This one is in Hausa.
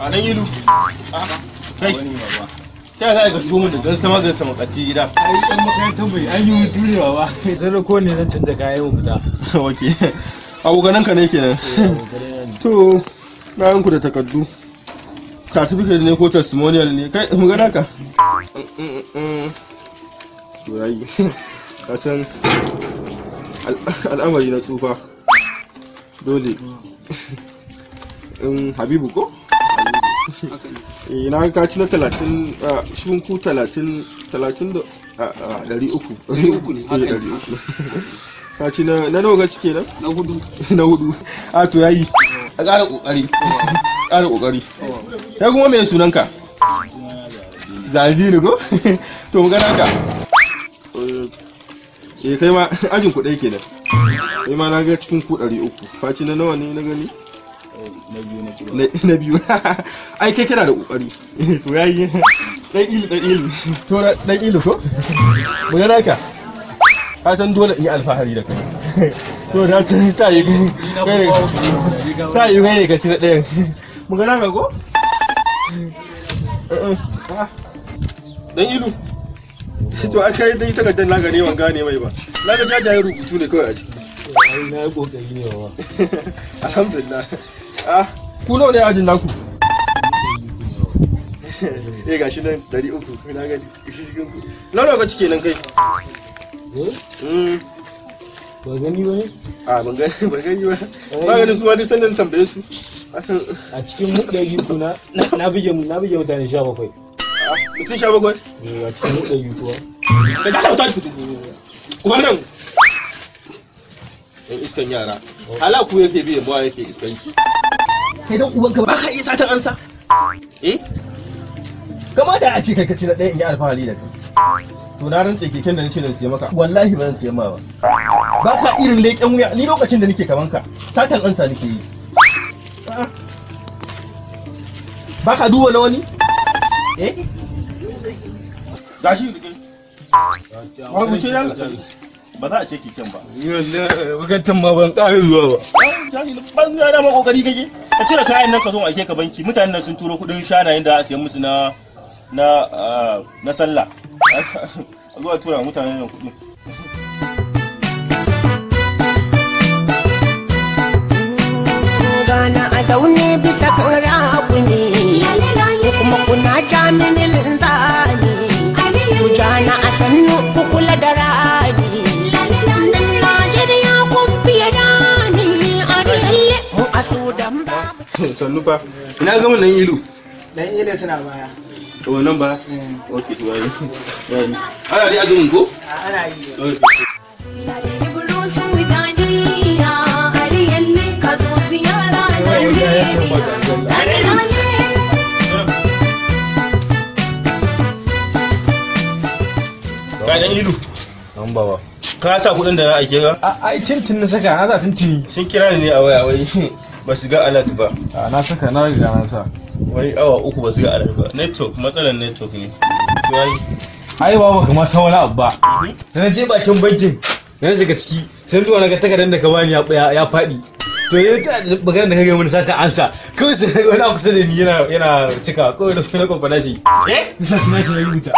A dan ilu. Kai. Ta za ka shigo mun da dan sama katti gida. Ai dan makarantar bai an yi duniya ba. Sai da ko ne zan canza kayan mu fita. Okay. Abokanan ka ne kenan. To bayan ku da takardu. Certificate ne ko testimonial ne kai mu ga naka. Yorayi. Ka san al'amari na tsufa. Dole. Habibu ko? Na ka ci na 30 shunku 30 da 300 ka ci na nawa ga cike nan? Na hudu a to yayi a ƙara ƙoƙari kai kuma me sunanka? Zaldini ko? To mu gana ka kai ma ajin ku ɗaya kenan kai ma na ga cikin ku 300 ka ci na nawa ne na gani? Na biyu ai kai kana da kokari to yayi dan ilu to dan ilu ko mu ga naka ka san dole in yi alfahari da kai to da ta yi kai ka ci na ɗayan mu ga naka ko dan ilu to a kai dai takardar na gane wan gane mai ba na ga jajayen rubutu ne kawai a ciki na yi kokari ne wa alhamdulillah ku nawa ne ajin naku? Gashi nan 300 na gani cikin ku. Nawa ga cike nan kai? Ba gani ba ne? Ban gani ba. Ba ganin su ma duk sannan tambaye su. A cikin mu 100 na bige mutane 17. Mutum 17? A cikin mu 100 kuwa. Kai da Allah ta shi wannan iskan yara. Hala ku yake biye ba yake iskanki. Kai dan ubanka ba ka iya satan ansa kama da a ce kai kaci na ɗaya in yi alfahari da kai to na rantse keken da nace zan siya maka wallahi ba zan siya ma ba ka irin leƙen wuya ni lokacin da nake kaman ka satan ansa nake yi ba ka duba na wani gashi ba ku ce ba za a ce keken ba bukantan ma ban ƙara zuwa ba ban za da ma kokari kake ka cire kayan nan ka zo ake ka banki mutanen nan sun turo kudin shanayen da a siyan musu na sallah a zuwa tura mutanen nan kudi gana a zaune bisa kan rabu ne kuma kuna jami'in linzami ku jana a sannu ku kula da rani sannu fa ina ga mun nan ilu suna baya to nan ba okay to yayi ana dai azumin ko ana yi ka dan ilu an baba ka sa kudin da na aike ga ai tintin na saka na sa tintini sun kira ni ne a waya wai ba su ga alert ba na saka na riga na sa wai awa 3 ba su ga alert ba network matsalar network ne ai baba kuma san wani abu ba da na je bakin bankin da na shiga ciki sai zuwa na ga takardar da ka bani ya faɗi to yayin ta magana da kage mun sata ansa kawai sai wani abu sai da ni yana cika kawai da na kwakwada shi sai tuna shi na rubuta